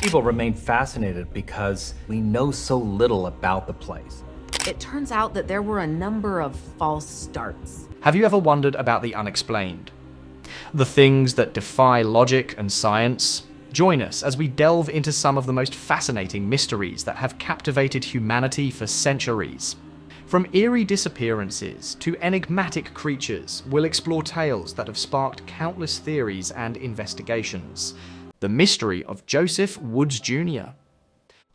People remain fascinated because we know so little about the place. It turns out that there were a number of false starts. Have you ever wondered about the unexplained? The things that defy logic and science? Join us as we delve into some of the most fascinating mysteries that have captivated humanity for centuries. From eerie disappearances to enigmatic creatures, we'll explore tales that have sparked countless theories and investigations. The mystery of Joseph Woods Jr.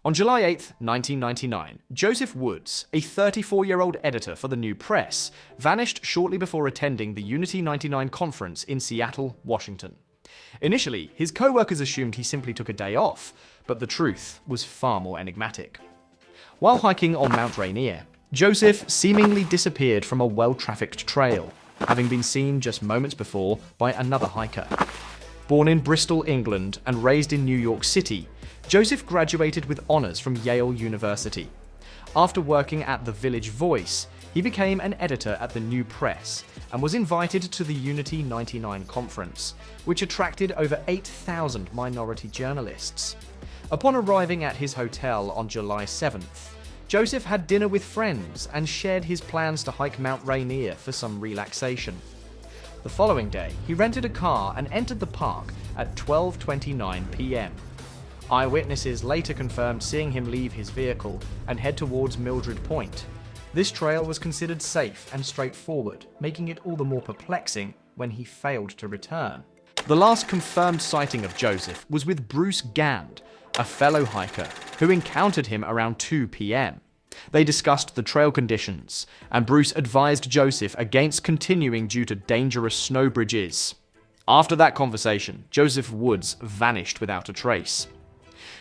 On July 8, 1999, Joseph Woods, a 34-year-old editor for the New Press, vanished shortly before attending the Unity 99 conference in Seattle, Washington. Initially, his co-workers assumed he simply took a day off, but the truth was far more enigmatic. While hiking on Mount Rainier, Joseph seemingly disappeared from a well-trafficked trail, having been seen just moments before by another hiker. Born in Bristol, England, and raised in New York City, Joseph graduated with honors from Yale University. After working at The Village Voice, he became an editor at the New Press and was invited to the Unity 99 conference, which attracted over 8,000 minority journalists. Upon arriving at his hotel on July 7th, Joseph had dinner with friends and shared his plans to hike Mount Rainier for some relaxation. The following day, he rented a car and entered the park at 12:29 p.m. Eyewitnesses later confirmed seeing him leave his vehicle and head towards Mildred Point. This trail was considered safe and straightforward, making it all the more perplexing when he failed to return. The last confirmed sighting of Joseph was with Bruce Gand, a fellow hiker, who encountered him around 2 p.m. They discussed the trail conditions, and Bruce advised Joseph against continuing due to dangerous snow bridges. After that conversation, Joseph Woods vanished without a trace.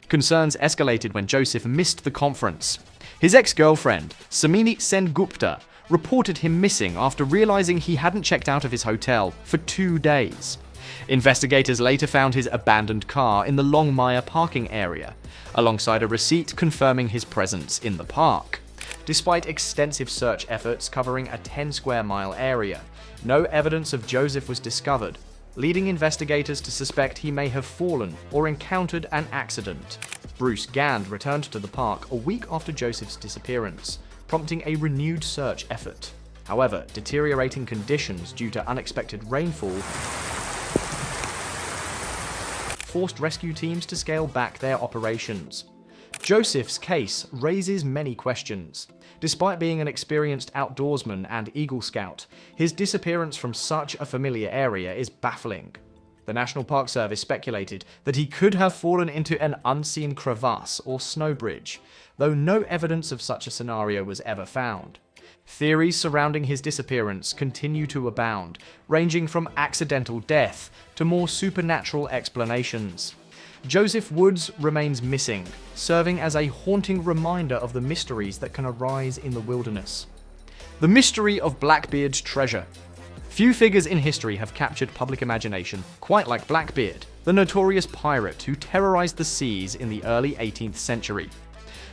Concerns escalated when Joseph missed the conference. His ex-girlfriend, Samini Sengupta, reported him missing after realizing he hadn't checked out of his hotel for 2 days. Investigators later found his abandoned car in the Longmire parking area, alongside a receipt confirming his presence in the park. Despite extensive search efforts covering a 10-square-mile area, no evidence of Joseph was discovered, leading investigators to suspect he may have fallen or encountered an accident. Bruce Gand returned to the park a week after Joseph's disappearance, prompting a renewed search effort. However, deteriorating conditions due to unexpected rainfall forced rescue teams to scale back their operations. Joseph's case raises many questions. Despite being an experienced outdoorsman and Eagle Scout, his disappearance from such a familiar area is baffling. The National Park Service speculated that he could have fallen into an unseen crevasse or snow bridge, though no evidence of such a scenario was ever found. Theories surrounding his disappearance continue to abound, ranging from accidental death to more supernatural explanations. Joseph Woods remains missing, serving as a haunting reminder of the mysteries that can arise in the wilderness. The mystery of Blackbeard's treasure. Few figures in history have captured public imagination quite like Blackbeard, the notorious pirate who terrorized the seas in the early 18th century.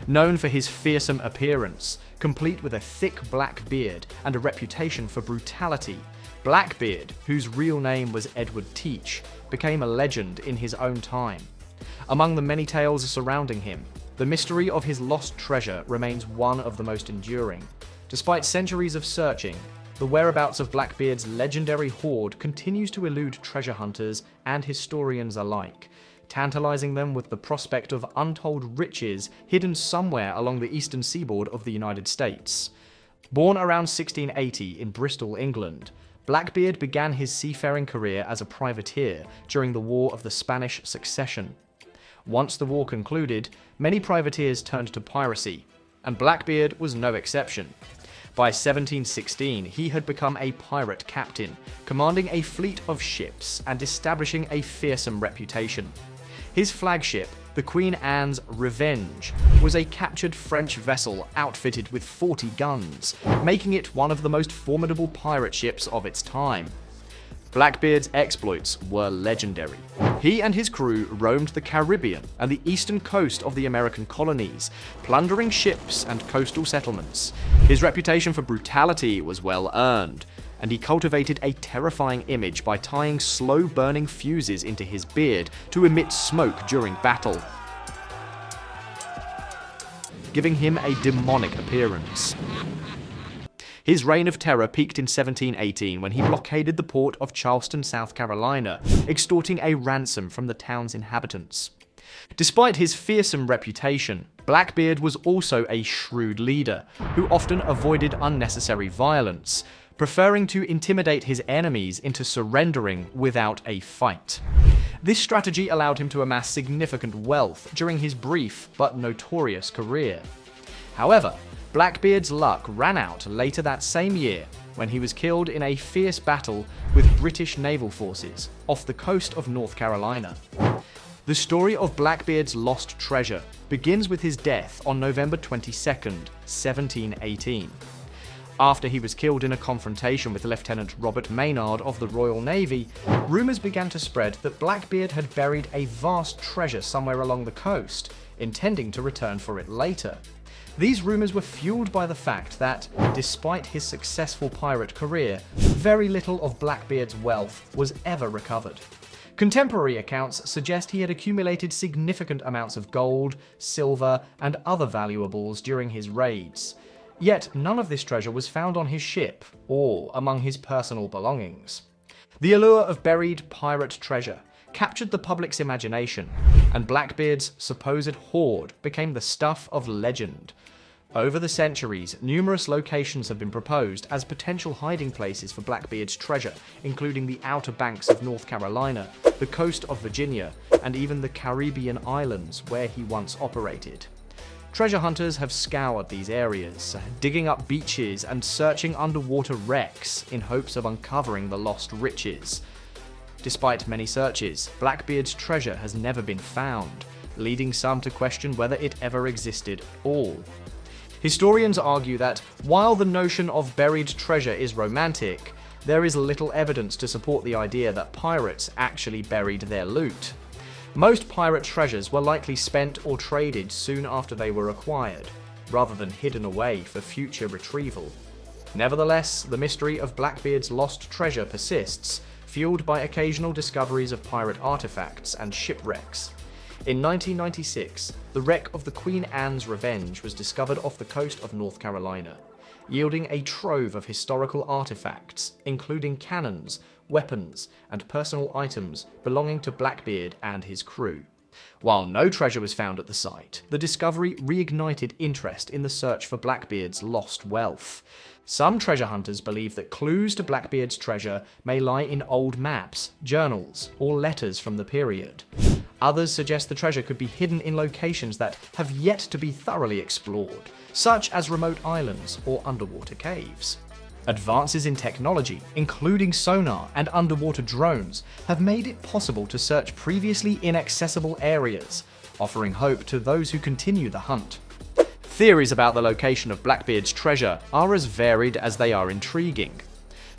Known for his fearsome appearance, complete with a thick black beard and a reputation for brutality, Blackbeard, whose real name was Edward Teach, became a legend in his own time. Among the many tales surrounding him, the mystery of his lost treasure remains one of the most enduring. Despite centuries of searching, the whereabouts of Blackbeard's legendary hoard continues to elude treasure hunters and historians alike, tantalizing them with the prospect of untold riches hidden somewhere along the eastern seaboard of the United States. Born around 1680 in Bristol, England, Blackbeard began his seafaring career as a privateer during the War of the Spanish Succession. Once the war concluded, many privateers turned to piracy, and Blackbeard was no exception. By 1716, he had become a pirate captain, commanding a fleet of ships and establishing a fearsome reputation. His flagship, the Queen Anne's Revenge, was a captured French vessel outfitted with 40 guns, making it one of the most formidable pirate ships of its time. Blackbeard's exploits were legendary. He and his crew roamed the Caribbean and the eastern coast of the American colonies, plundering ships and coastal settlements. His reputation for brutality was well earned, and he cultivated a terrifying image by tying slow-burning fuses into his beard to emit smoke during battle. giving him a demonic appearance. His reign of terror peaked in 1718 when he blockaded the port of Charleston, South Carolina, extorting a ransom from the town's inhabitants. Despite his fearsome reputation, Blackbeard was also a shrewd leader who often avoided unnecessary violence, preferring to intimidate his enemies into surrendering without a fight. This strategy allowed him to amass significant wealth during his brief but notorious career. However, Blackbeard's luck ran out later that same year when he was killed in a fierce battle with British naval forces off the coast of North Carolina. The story of Blackbeard's lost treasure begins with his death on November 22nd, 1718. After he was killed in a confrontation with Lieutenant Robert Maynard of the Royal Navy, rumours began to spread that Blackbeard had buried a vast treasure somewhere along the coast, intending to return for it later. These rumours were fueled by the fact that, despite his successful pirate career, very little of Blackbeard's wealth was ever recovered. Contemporary accounts suggest he had accumulated significant amounts of gold, silver, and other valuables during his raids. Yet none of this treasure was found on his ship or among his personal belongings. The allure of buried pirate treasure captured the public's imagination, and Blackbeard's supposed hoard became the stuff of legend. Over the centuries, numerous locations have been proposed as potential hiding places for Blackbeard's treasure, including the Outer Banks of North Carolina, the coast of Virginia, and even the Caribbean islands where he once operated. Treasure hunters have scoured these areas, digging up beaches and searching underwater wrecks in hopes of uncovering the lost riches. Despite many searches, Blackbeard's treasure has never been found, leading some to question whether it ever existed at all. Historians argue that, while the notion of buried treasure is romantic, there is little evidence to support the idea that pirates actually buried their loot. Most pirate treasures were likely spent or traded soon after they were acquired, rather than hidden away for future retrieval. Nevertheless, the mystery of Blackbeard's lost treasure persists, fueled by occasional discoveries of pirate artifacts and shipwrecks. In 1996, the wreck of the Queen Anne's Revenge was discovered off the coast of North Carolina, yielding a trove of historical artifacts, including cannons, weapons, and personal items belonging to Blackbeard and his crew. While no treasure was found at the site, the discovery reignited interest in the search for Blackbeard's lost wealth. Some treasure hunters believe that clues to Blackbeard's treasure may lie in old maps, journals, or letters from the period. Others suggest the treasure could be hidden in locations that have yet to be thoroughly explored, such as remote islands or underwater caves. Advances in technology, including sonar and underwater drones, have made it possible to search previously inaccessible areas, offering hope to those who continue the hunt. Theories about the location of Blackbeard's treasure are as varied as they are intriguing.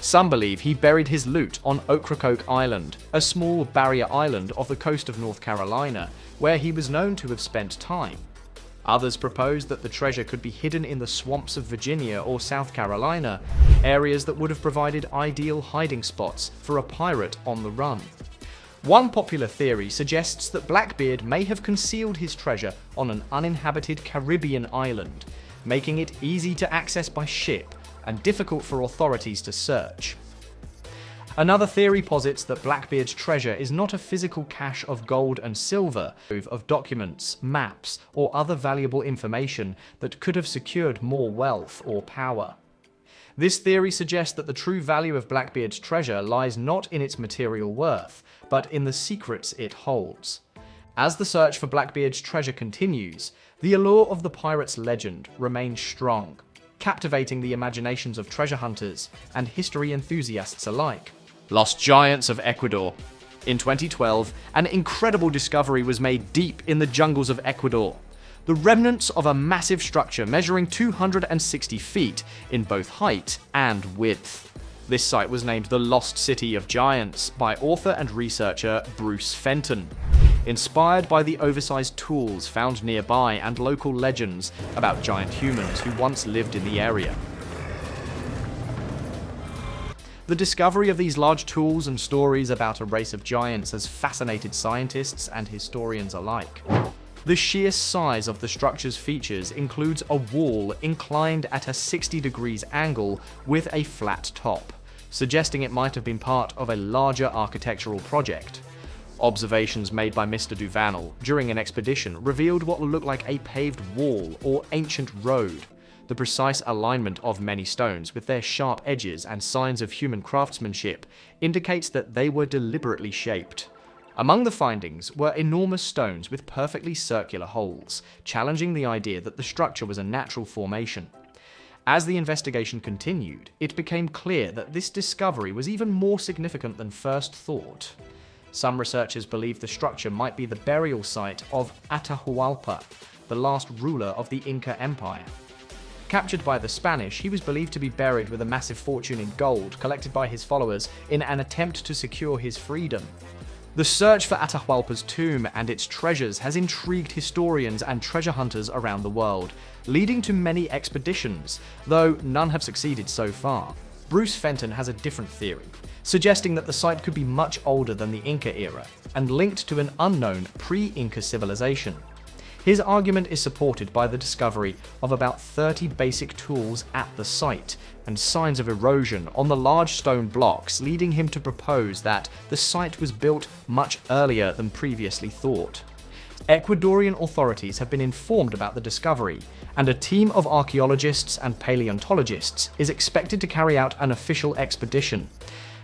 Some believe he buried his loot on Ocracoke Island, a small barrier island off the coast of North Carolina, where he was known to have spent time. Others propose that the treasure could be hidden in the swamps of Virginia or South Carolina, areas that would have provided ideal hiding spots for a pirate on the run. One popular theory suggests that Blackbeard may have concealed his treasure on an uninhabited Caribbean island, making it easy to access by ship and difficult for authorities to search. Another theory posits that Blackbeard's treasure is not a physical cache of gold and silver, of documents, maps, or other valuable information that could have secured more wealth or power. This theory suggests that the true value of Blackbeard's treasure lies not in its material worth, but in the secrets it holds. As the search for Blackbeard's treasure continues, the allure of the pirate's legend remains strong, captivating the imaginations of treasure hunters and history enthusiasts alike. Lost giants of Ecuador. In 2012, an incredible discovery was made deep in the jungles of Ecuador. The remnants of a massive structure measuring 260 feet in both height and width. This site was named the Lost City of Giants by author and researcher Bruce Fenton, inspired by the oversized tools found nearby and local legends about giant humans who once lived in the area. The discovery of these large tools and stories about a race of giants has fascinated scientists and historians alike. The sheer size of the structure's features includes a wall inclined at a 60 degrees angle with a flat top, suggesting it might have been part of a larger architectural project. Observations made by Mr. Duvanel during an expedition revealed what looked like a paved wall or ancient road. The precise alignment of many stones with their sharp edges and signs of human craftsmanship indicates that they were deliberately shaped. Among the findings were enormous stones with perfectly circular holes, challenging the idea that the structure was a natural formation. As the investigation continued, it became clear that this discovery was even more significant than first thought. Some researchers believe the structure might be the burial site of Atahualpa, the last ruler of the Inca Empire. Captured by the Spanish, he was believed to be buried with a massive fortune in gold collected by his followers in an attempt to secure his freedom. The search for Atahualpa's tomb and its treasures has intrigued historians and treasure hunters around the world, leading to many expeditions, though none have succeeded so far. Bruce Fenton has a different theory, suggesting that the site could be much older than the Inca era and linked to an unknown pre-Inca civilization. His argument is supported by the discovery of about 30 basic tools at the site and signs of erosion on the large stone blocks, leading him to propose that the site was built much earlier than previously thought. Ecuadorian authorities have been informed about the discovery, and a team of archaeologists and paleontologists is expected to carry out an official expedition.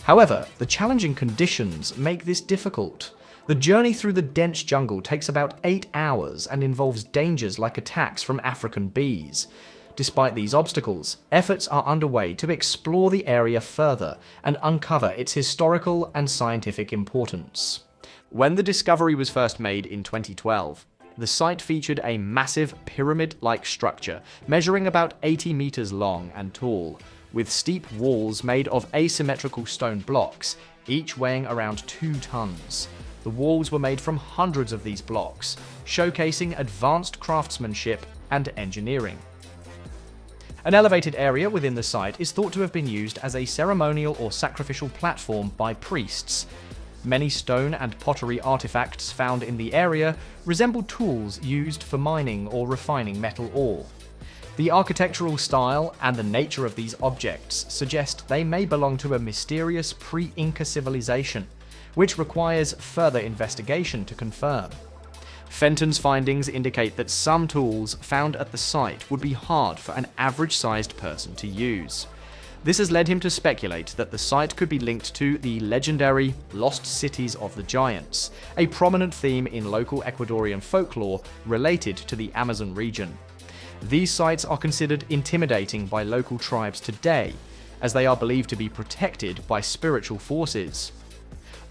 However, the challenging conditions make this difficult. The journey through the dense jungle takes about 8 hours and involves dangers like attacks from African bees. Despite these obstacles, efforts are underway to explore the area further and uncover its historical and scientific importance. When the discovery was first made in 2012, the site featured a massive pyramid-like structure measuring about 80 meters long and tall, with steep walls made of asymmetrical stone blocks, each weighing around 2 tons. The walls were made from hundreds of these blocks, showcasing advanced craftsmanship and engineering. An elevated area within the site is thought to have been used as a ceremonial or sacrificial platform by priests. Many stone and pottery artifacts found in the area resemble tools used for mining or refining metal ore. The architectural style and the nature of these objects suggest they may belong to a mysterious pre-Inca civilization, which requires further investigation to confirm. Fenton's findings indicate that some tools found at the site would be hard for an average-sized person to use. This has led him to speculate that the site could be linked to the legendary Lost Cities of the Giants, a prominent theme in local Ecuadorian folklore related to the Amazon region. These sites are considered intimidating by local tribes today, as they are believed to be protected by spiritual forces.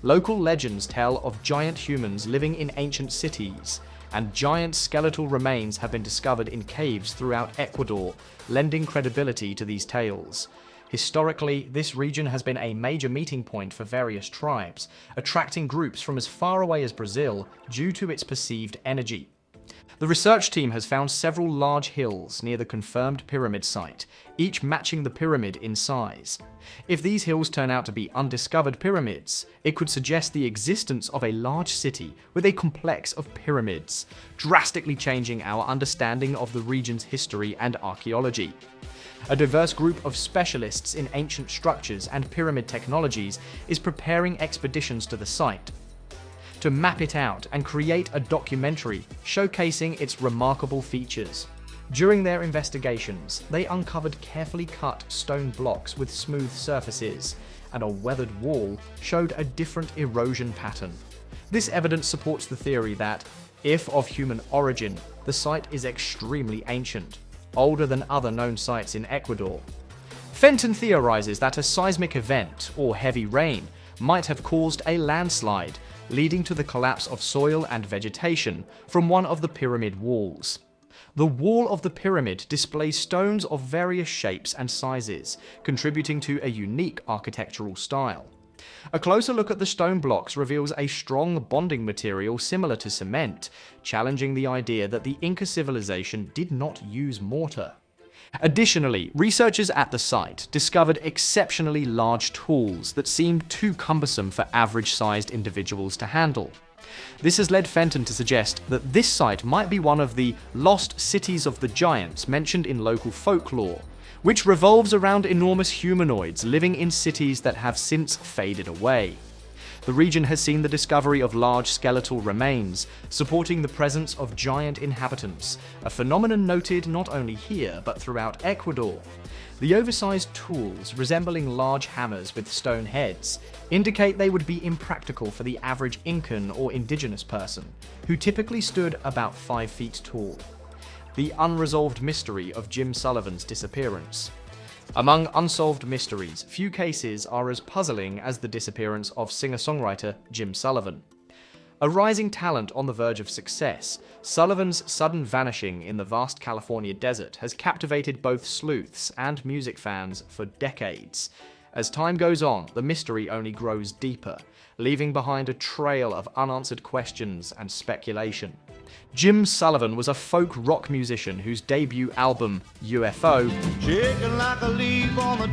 Local legends tell of giant humans living in ancient cities, and giant skeletal remains have been discovered in caves throughout Ecuador, lending credibility to these tales. Historically, this region has been a major meeting point for various tribes, attracting groups from as far away as Brazil due to its perceived energy. The research team has found several large hills near the confirmed pyramid site, each matching the pyramid in size. If these hills turn out to be undiscovered pyramids, it could suggest the existence of a large city with a complex of pyramids, drastically changing our understanding of the region's history and archaeology. A diverse group of specialists in ancient structures and pyramid technologies is preparing expeditions to the site to map it out and create a documentary showcasing its remarkable features. During their investigations, they uncovered carefully cut stone blocks with smooth surfaces, and a weathered wall showed a different erosion pattern. This evidence supports the theory that, if of human origin, the site is extremely ancient, older than other known sites in Ecuador. Fenton theorizes that a seismic event, or heavy rain, might have caused a landslide, leading to the collapse of soil and vegetation from one of the pyramid walls. The wall of the pyramid displays stones of various shapes and sizes, contributing to a unique architectural style. A closer look at the stone blocks reveals a strong bonding material similar to cement, challenging the idea that the Inca civilization did not use mortar. Additionally, researchers at the site discovered exceptionally large tools that seemed too cumbersome for average-sized individuals to handle. This has led Fenton to suggest that this site might be one of the lost cities of the giants mentioned in local folklore, which revolves around enormous humanoids living in cities that have since faded away. The region has seen the discovery of large skeletal remains, supporting the presence of giant inhabitants, a phenomenon noted not only here but throughout Ecuador. The oversized tools, resembling large hammers with stone heads, indicate they would be impractical for the average Incan or indigenous person, who typically stood about 5 feet tall. The unresolved mystery of Jim Sullivan's disappearance. Among unsolved mysteries, few cases are as puzzling as the disappearance of singer-songwriter Jim Sullivan. A rising talent on the verge of success, Sullivan's sudden vanishing in the vast California desert has captivated both sleuths and music fans for decades. As time goes on, the mystery only grows deeper, leaving behind a trail of unanswered questions and speculation. Jim Sullivan was a folk rock musician whose debut album, UFO,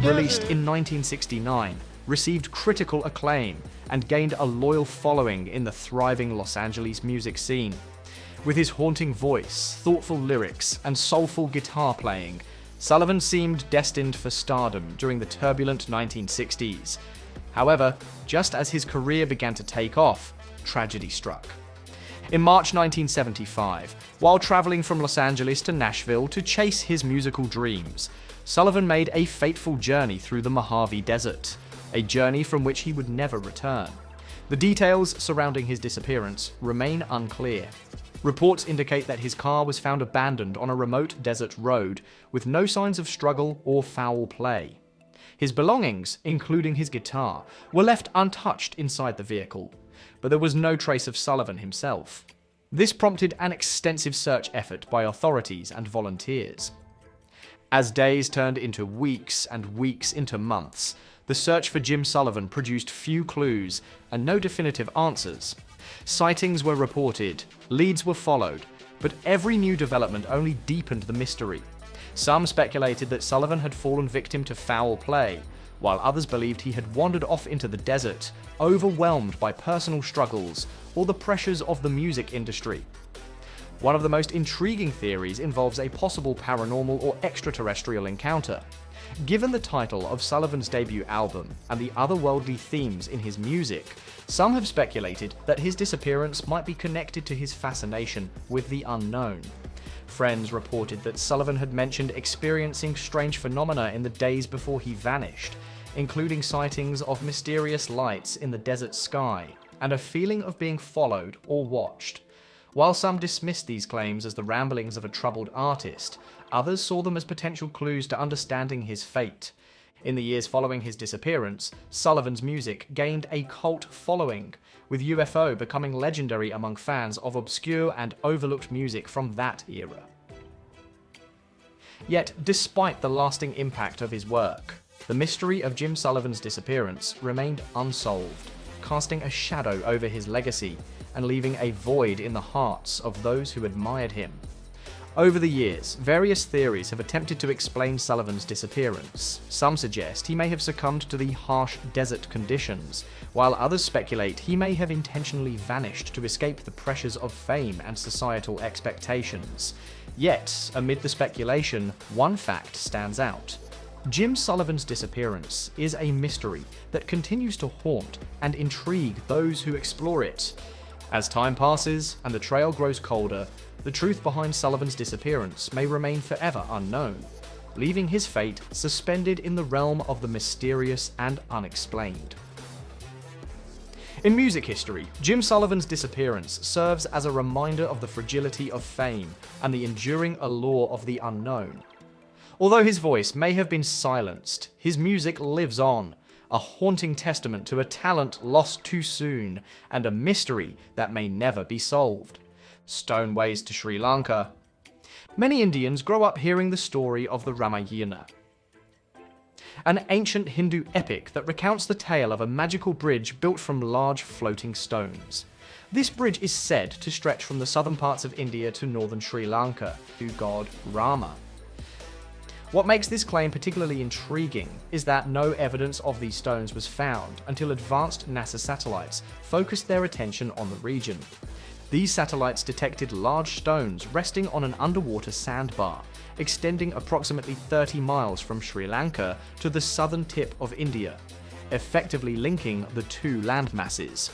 released in 1969, received critical acclaim and gained a loyal following in the thriving Los Angeles music scene. With his haunting voice, thoughtful lyrics, and soulful guitar playing, Sullivan seemed destined for stardom during the turbulent 1960s. However, just as his career began to take off, tragedy struck. In March 1975, while traveling from Los Angeles to Nashville to chase his musical dreams, Sullivan made a fateful journey through the Mojave Desert, a journey from which he would never return. The details surrounding his disappearance remain unclear. Reports indicate that his car was found abandoned on a remote desert road with no signs of struggle or foul play. His belongings, including his guitar, were left untouched inside the vehicle, but there was no trace of Sullivan himself. This prompted an extensive search effort by authorities and volunteers. As days turned into weeks and weeks into months, the search for Jim Sullivan produced few clues and no definitive answers. Sightings were reported, leads were followed, but every new development only deepened the mystery. Some speculated that Sullivan had fallen victim to foul play, while others believed he had wandered off into the desert, overwhelmed by personal struggles or the pressures of the music industry. One of the most intriguing theories involves a possible paranormal or extraterrestrial encounter. Given the title of Sullivan's debut album and the otherworldly themes in his music, some have speculated that his disappearance might be connected to his fascination with the unknown. Friends reported that Sullivan had mentioned experiencing strange phenomena in the days before he vanished, including sightings of mysterious lights in the desert sky and a feeling of being followed or watched. While some dismissed these claims as the ramblings of a troubled artist, others saw them as potential clues to understanding his fate. In the years following his disappearance, Sullivan's music gained a cult following, with UFO becoming legendary among fans of obscure and overlooked music from that era. Yet, despite the lasting impact of his work, the mystery of Jim Sullivan's disappearance remained unsolved, casting a shadow over his legacy and leaving a void in the hearts of those who admired him. Over the years, various theories have attempted to explain Sullivan's disappearance. Some suggest he may have succumbed to the harsh desert conditions, while others speculate he may have intentionally vanished to escape the pressures of fame and societal expectations. Yet, amid the speculation, one fact stands out. Jim Sullivan's disappearance is a mystery that continues to haunt and intrigue those who explore it. As time passes and the trail grows colder, the truth behind Sullivan's disappearance may remain forever unknown, leaving his fate suspended in the realm of the mysterious and unexplained. In music history, Jim Sullivan's disappearance serves as a reminder of the fragility of fame and the enduring allure of the unknown. Although his voice may have been silenced, his music lives on, a haunting testament to a talent lost too soon and a mystery that may never be solved. Stoneways to Sri Lanka. Many Indians grow up hearing the story of the Ramayana, an ancient Hindu epic that recounts the tale of a magical bridge built from large floating stones. This bridge is said to stretch from the southern parts of India to northern Sri Lanka, to god Rama. What makes this claim particularly intriguing is that no evidence of these stones was found until advanced NASA satellites focused their attention on the region. These satellites detected large stones resting on an underwater sandbar, extending approximately 30 miles from Sri Lanka to the southern tip of India, effectively linking the two landmasses.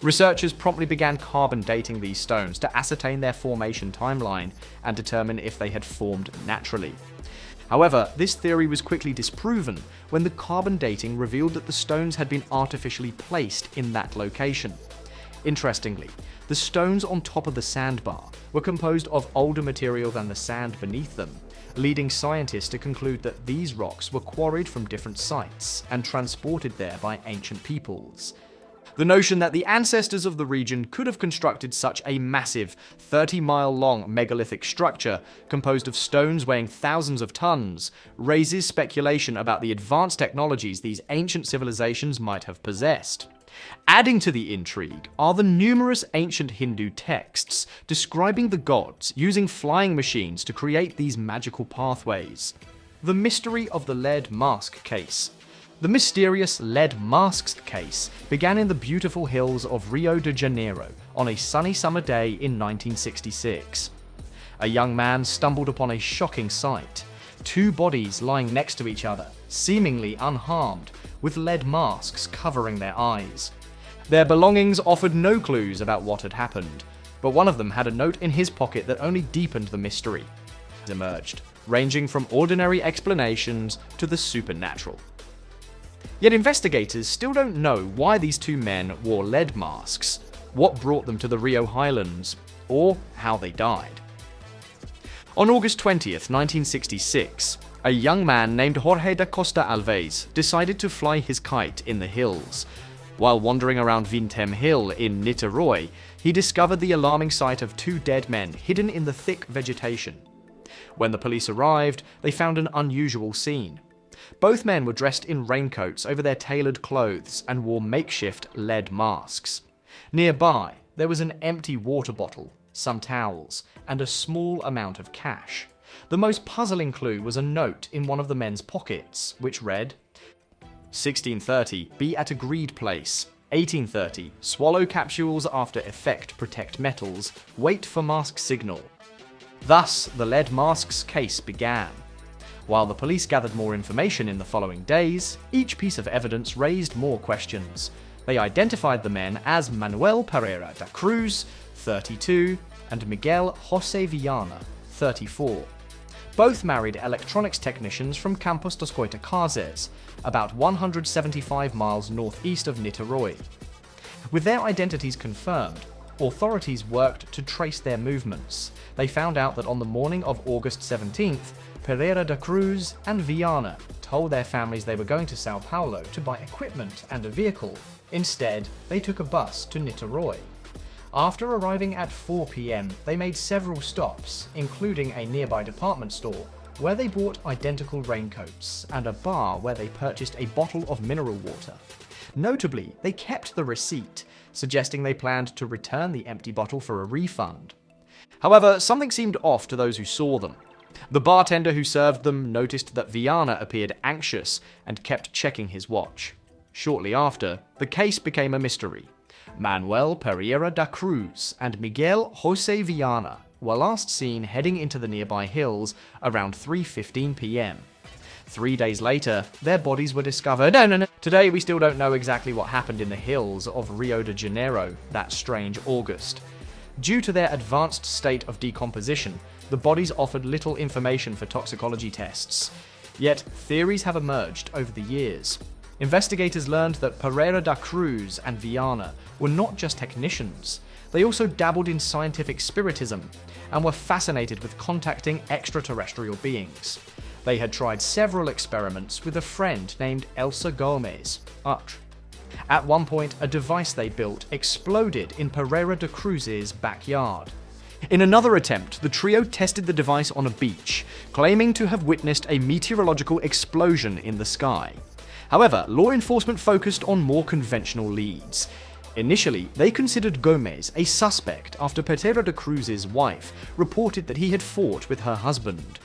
Researchers promptly began carbon dating these stones to ascertain their formation timeline and determine if they had formed naturally. However, this theory was quickly disproven when the carbon dating revealed that the stones had been artificially placed in that location. Interestingly, the stones on top of the sandbar were composed of older material than the sand beneath them, leading scientists to conclude that these rocks were quarried from different sites and transported there by ancient peoples. The notion that the ancestors of the region could have constructed such a massive, 30-mile-long megalithic structure composed of stones weighing thousands of tons raises speculation about the advanced technologies these ancient civilizations might have possessed. Adding to the intrigue are the numerous ancient Hindu texts describing the gods using flying machines to create these magical pathways. The mystery of the lead mask case. The mysterious lead masks case began in the beautiful hills of Rio de Janeiro on a sunny summer day in 1966. A young man stumbled upon a shocking sight: two bodies lying next to each other, seemingly unharmed, with lead masks covering their eyes. Their belongings offered no clues about what had happened, but one of them had a note in his pocket that only deepened the mystery. Emerged, ranging from ordinary explanations to the supernatural. Yet investigators still don't know why these two men wore lead masks, what brought them to the Rio Highlands, or how they died. On August 20th, 1966, a young man named Jorge da Costa Alves decided to fly his kite in the hills. While wandering around Vintem Hill in Niterói, he discovered the alarming sight of two dead men hidden in the thick vegetation. When the police arrived, they found an unusual scene. Both men were dressed in raincoats over their tailored clothes and wore makeshift lead masks. Nearby, there was an empty water bottle, some towels, and a small amount of cash. The most puzzling clue was a note in one of the men's pockets, which read, 1630, be at agreed place. 1830, swallow capsules after effect protect metals, wait for mask signal. Thus, the lead masks case began. While the police gathered more information in the following days, each piece of evidence raised more questions. They identified the men as Manuel Pereira da Cruz, 32, and Miguel José Viana, 34. Both married electronics technicians from Campos dos Goytacazes, about 175 miles northeast of Niterói. With their identities confirmed, authorities worked to trace their movements. They found out that on the morning of August 17th, Pereira da Cruz and Viana told their families they were going to Sao Paulo to buy equipment and a vehicle. Instead, they took a bus to Niterói. After arriving at 4 p.m., they made several stops, including a nearby department store, where they bought identical raincoats, and a bar where they purchased a bottle of mineral water. Notably, they kept the receipt, suggesting they planned to return the empty bottle for a refund. However, something seemed off to those who saw them. The bartender who served them noticed that Viana appeared anxious and kept checking his watch. Shortly after, the case became a mystery. Manuel Pereira da Cruz and Miguel José Viana were last seen heading into the nearby hills around 3:15 p.m. 3 days later, their bodies were discovered. No. Today, we still don't know exactly what happened in the hills of Rio de Janeiro that strange August. Due to their advanced state of decomposition, the bodies offered little information for toxicology tests. Yet, theories have emerged over the years. Investigators learned that Pereira da Cruz and Viana were not just technicians. They also dabbled in scientific spiritism and were fascinated with contacting extraterrestrial beings. They had tried several experiments with a friend named Elsa Gomez. At one point, a device they built exploded in Pereira da Cruz's backyard. In another attempt, the trio tested the device on a beach, claiming to have witnessed a meteorological explosion in the sky. However, law enforcement focused on more conventional leads. Initially, they considered Gomez a suspect after Pereira da Cruz's wife reported that he had fought with her husband.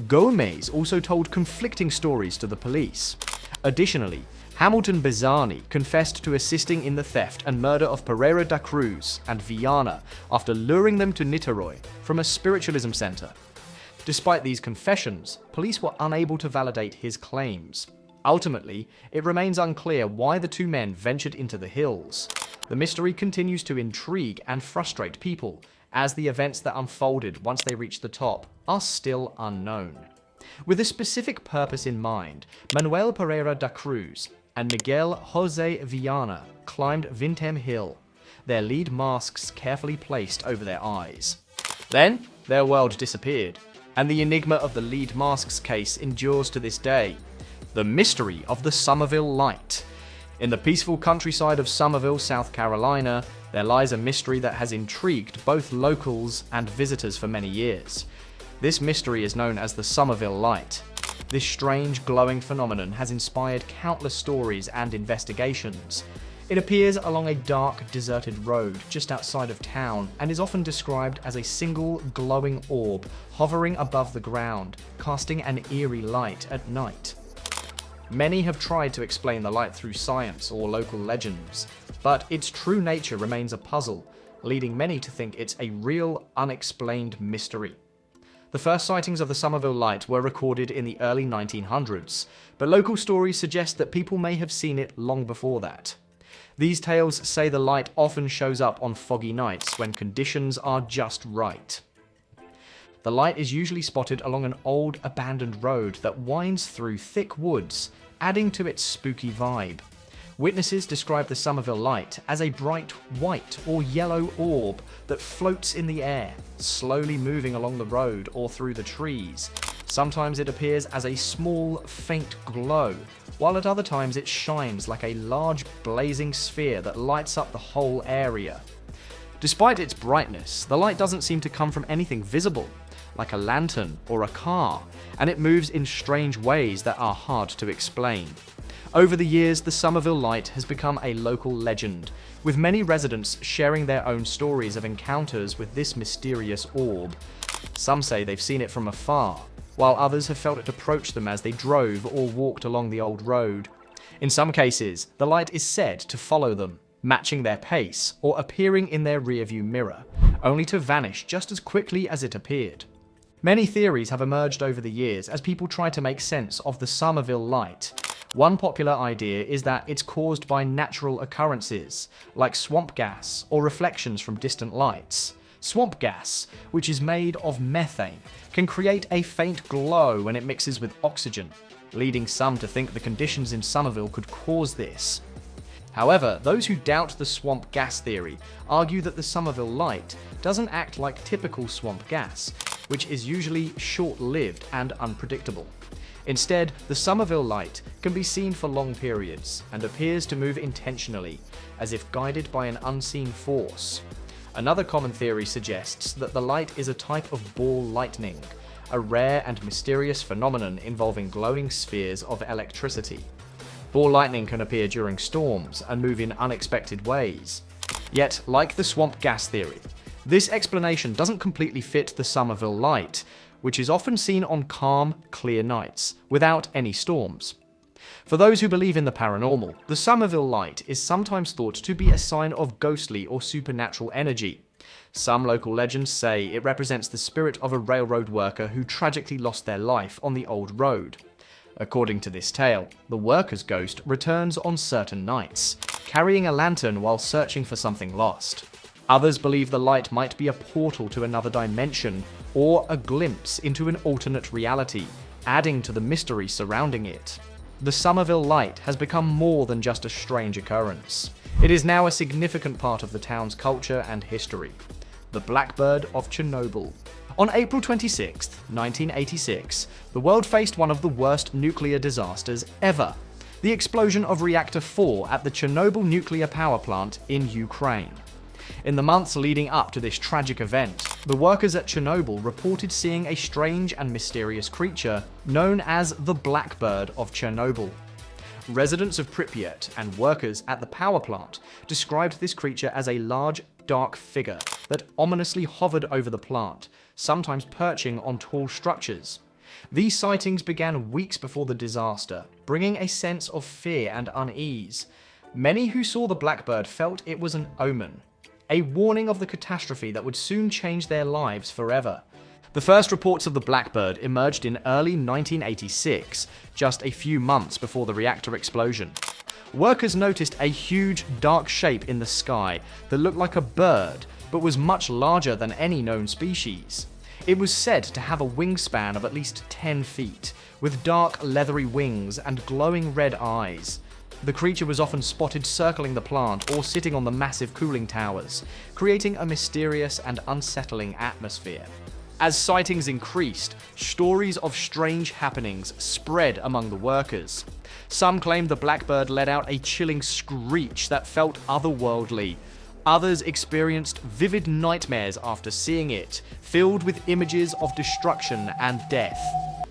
Gomez also told conflicting stories to the police. Additionally, Hamilton Bizani confessed to assisting in the theft and murder of Pereira da Cruz and Viana after luring them to Niterói from a spiritualism center. Despite these confessions, police were unable to validate his claims. Ultimately, it remains unclear why the two men ventured into the hills. The mystery continues to intrigue and frustrate people, as the events that unfolded once they reached the top are still unknown. With a specific purpose in mind, Manuel Pereira da Cruz and Miguel Jose Viana climbed Vintem Hill, their lead masks carefully placed over their eyes. Then, their world disappeared, and the enigma of the lead masks case endures to this day. The mystery of the Somerville Light. In the peaceful countryside of Somerville, South Carolina, there lies a mystery that has intrigued both locals and visitors for many years. This mystery is known as the Somerville Light. This strange glowing phenomenon has inspired countless stories and investigations. It appears along a dark, deserted road just outside of town and is often described as a single glowing orb hovering above the ground, casting an eerie light at night. Many have tried to explain the light through science or local legends, but its true nature remains a puzzle, leading many to think it's a real, unexplained mystery. The first sightings of the Somerville Light were recorded in the early 1900s, but local stories suggest that people may have seen it long before that. These tales say the light often shows up on foggy nights when conditions are just right. The light is usually spotted along an old, abandoned road that winds through thick woods, adding to its spooky vibe. Witnesses describe the Somerville Light as a bright white or yellow orb that floats in the air, slowly moving along the road or through the trees. Sometimes it appears as a small, faint glow, while at other times it shines like a large blazing sphere that lights up the whole area. Despite its brightness, the light doesn't seem to come from anything visible, like a lantern or a car, and it moves in strange ways that are hard to explain. Over the years, the Somerville Light has become a local legend, with many residents sharing their own stories of encounters with this mysterious orb. Some say they've seen it from afar, while others have felt it approach them as they drove or walked along the old road. In some cases, the light is said to follow them, matching their pace or appearing in their rearview mirror, only to vanish just as quickly as it appeared. Many theories have emerged over the years as people try to make sense of the Somerville Light. One popular idea is that it's caused by natural occurrences, like swamp gas or reflections from distant lights. Swamp gas, which is made of methane, can create a faint glow when it mixes with oxygen, leading some to think the conditions in Somerville could cause this. However, those who doubt the swamp gas theory argue that the Somerville Light doesn't act like typical swamp gas, which is usually short-lived and unpredictable. Instead, the Somerville Light can be seen for long periods and appears to move intentionally, as if guided by an unseen force. Another common theory suggests that the light is a type of ball lightning, a rare and mysterious phenomenon involving glowing spheres of electricity. Ball lightning can appear during storms and move in unexpected ways. Yet, like the swamp gas theory, this explanation doesn't completely fit the Somerville Light, which is often seen on calm, clear nights, without any storms. For those who believe in the paranormal, the Somerville Light is sometimes thought to be a sign of ghostly or supernatural energy. Some local legends say it represents the spirit of a railroad worker who tragically lost their life on the old road. According to this tale, the worker's ghost returns on certain nights, carrying a lantern while searching for something lost. Others believe the light might be a portal to another dimension or a glimpse into an alternate reality, adding to the mystery surrounding it. The Somerville Light has become more than just a strange occurrence. It is now a significant part of the town's culture and history. The Blackbird of Chernobyl. On April 26, 1986, the world faced one of the worst nuclear disasters ever: the explosion of Reactor 4 at the Chernobyl nuclear power plant in Ukraine. In the months leading up to this tragic event, the workers at Chernobyl reported seeing a strange and mysterious creature known as the Blackbird of Chernobyl. Residents of Pripyat and workers at the power plant described this creature as a large, dark figure that ominously hovered over the plant, sometimes perching on tall structures. These sightings began weeks before the disaster, bringing a sense of fear and unease. Many who saw the blackbird felt it was an omen, a warning of the catastrophe that would soon change their lives forever. The first reports of the blackbird emerged in early 1986, just a few months before the reactor explosion. Workers noticed a huge, dark shape in the sky that looked like a bird, but was much larger than any known species. It was said to have a wingspan of at least 10 feet, with dark, leathery wings and glowing red eyes. The creature was often spotted circling the plant or sitting on the massive cooling towers, creating a mysterious and unsettling atmosphere. As sightings increased, stories of strange happenings spread among the workers. Some claimed the blackbird let out a chilling screech that felt otherworldly. Others experienced vivid nightmares after seeing it, filled with images of destruction and death.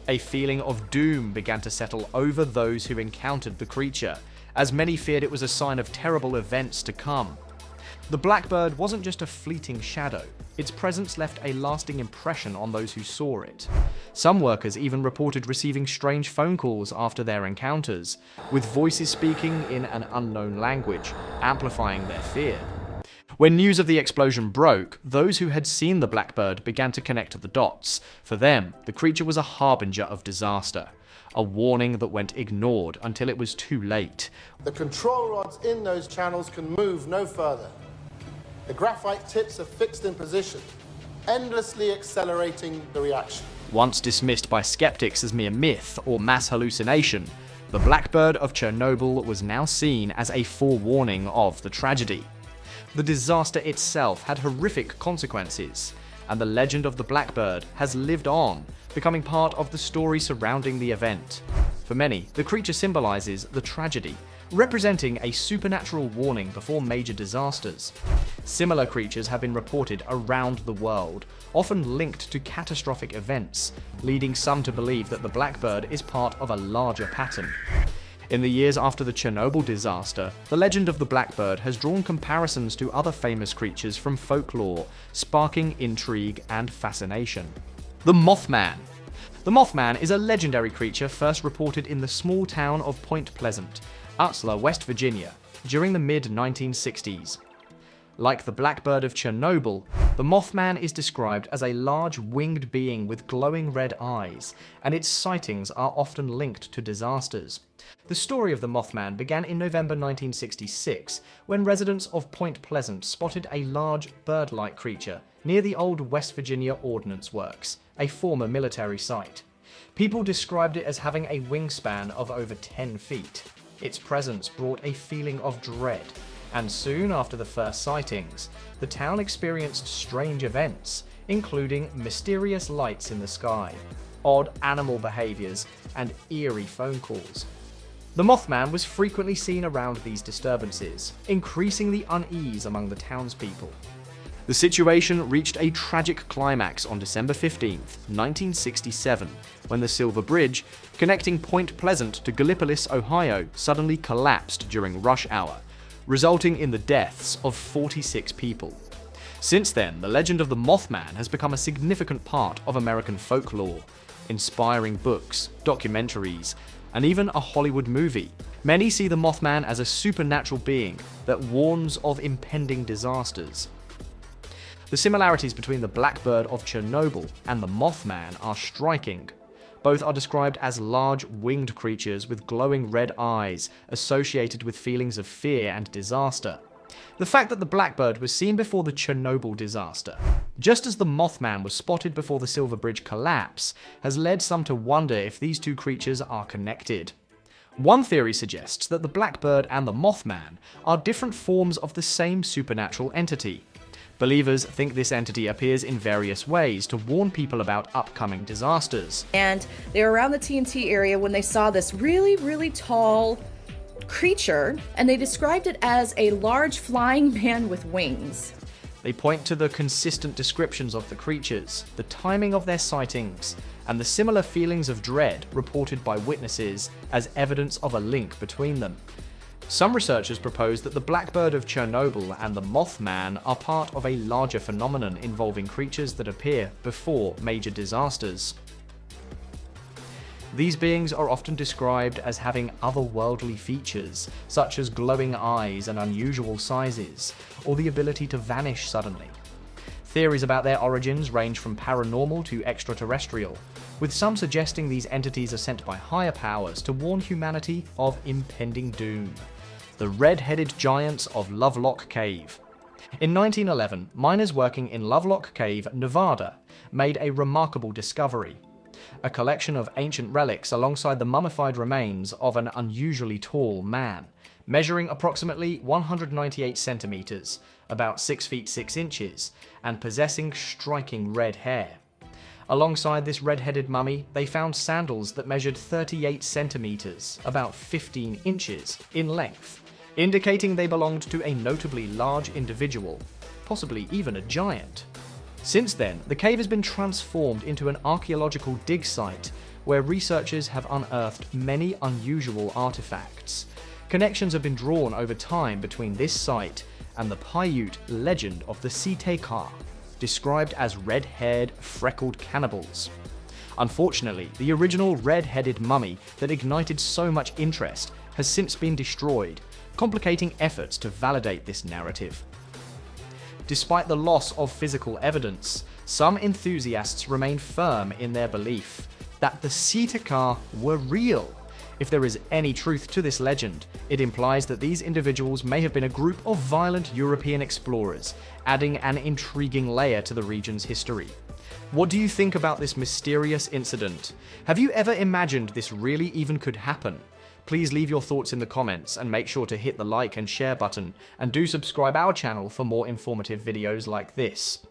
A feeling of doom began to settle over those who encountered the creature, as many feared it was a sign of terrible events to come. The blackbird wasn't just a fleeting shadow, its presence left a lasting impression on those who saw it. Some workers even reported receiving strange phone calls after their encounters, with voices speaking in an unknown language, amplifying their fear. When news of the explosion broke, those who had seen the blackbird began to connect the dots. For them, the creature was a harbinger of disaster, a warning that went ignored until it was too late. The control rods in those channels can move no further. The graphite tips are fixed in position, endlessly accelerating the reaction. Once dismissed by skeptics as mere myth or mass hallucination, the blackbird of Chernobyl was now seen as a forewarning of the tragedy. The disaster itself had horrific consequences, and the legend of the blackbird has lived on, becoming part of the story surrounding the event. For many, the creature symbolizes the tragedy, representing a supernatural warning before major disasters. Similar creatures have been reported around the world, often linked to catastrophic events, leading some to believe that the blackbird is part of a larger pattern. In the years after the Chernobyl disaster, the legend of the blackbird has drawn comparisons to other famous creatures from folklore, sparking intrigue and fascination. The Mothman. The Mothman is a legendary creature first reported in the small town of Point Pleasant, Utsler, West Virginia, during the mid-1960s. Like the blackbird of Chernobyl, the Mothman is described as a large winged being with glowing red eyes, and its sightings are often linked to disasters. The story of the Mothman began in November 1966, when residents of Point Pleasant spotted a large bird-like creature near the old West Virginia Ordnance Works, a former military site. People described it as having a wingspan of over 10 feet. Its presence brought a feeling of dread, and soon after the first sightings, the town experienced strange events, including mysterious lights in the sky, odd animal behaviors, and eerie phone calls. The Mothman was frequently seen around these disturbances, increasing the unease among the townspeople. The situation reached a tragic climax on December 15, 1967, when the Silver Bridge, connecting Point Pleasant to Gallipolis, Ohio, suddenly collapsed during rush hour, resulting in the deaths of 46 people. Since then, the legend of the Mothman has become a significant part of American folklore, inspiring books, documentaries, and even a Hollywood movie. Many see the Mothman as a supernatural being that warns of impending disasters. The similarities between the blackbird of Chernobyl and the Mothman are striking. Both are described as large winged creatures with glowing red eyes associated with feelings of fear and disaster. The fact that the blackbird was seen before the Chernobyl disaster, just as the Mothman was spotted before the Silver Bridge collapse, has led some to wonder if these two creatures are connected. One theory suggests that the blackbird and the Mothman are different forms of the same supernatural entity. Believers think this entity appears in various ways to warn people about upcoming disasters. And they were around the TNT area when they saw this really, really tall creature, and they described it as a large flying man with wings. They point to the consistent descriptions of the creatures, the timing of their sightings, and the similar feelings of dread reported by witnesses as evidence of a link between them. Some researchers propose that the blackbird of Chernobyl and the Mothman are part of a larger phenomenon involving creatures that appear before major disasters. These beings are often described as having otherworldly features, such as glowing eyes and unusual sizes, or the ability to vanish suddenly. Theories about their origins range from paranormal to extraterrestrial, with some suggesting these entities are sent by higher powers to warn humanity of impending doom. The red-headed giants of Lovelock Cave. In 1911, miners working in Lovelock Cave, Nevada, made a remarkable discovery: a collection of ancient relics alongside the mummified remains of an unusually tall man, measuring approximately 198 centimeters, about 6 feet 6 inches, and possessing striking red hair. Alongside this red-headed mummy, they found sandals that measured 38 centimeters, about 15 inches, in length, indicating they belonged to a notably large individual, possibly even a giant. Since then, the cave has been transformed into an archaeological dig site where researchers have unearthed many unusual artifacts. Connections have been drawn over time between this site and the Paiute legend of the Sitekar, described as red-haired, freckled cannibals. Unfortunately, the original red-headed mummy that ignited so much interest has since been destroyed, complicating efforts to validate this narrative. Despite the loss of physical evidence, some enthusiasts remain firm in their belief that the Sitekar were real. If there is any truth to this legend, it implies that these individuals may have been a group of violent European explorers, adding an intriguing layer to the region's history. What do you think about this mysterious incident? Have you ever imagined this really even could happen? Please leave your thoughts in the comments and make sure to hit the like and share button, and do subscribe our channel for more informative videos like this.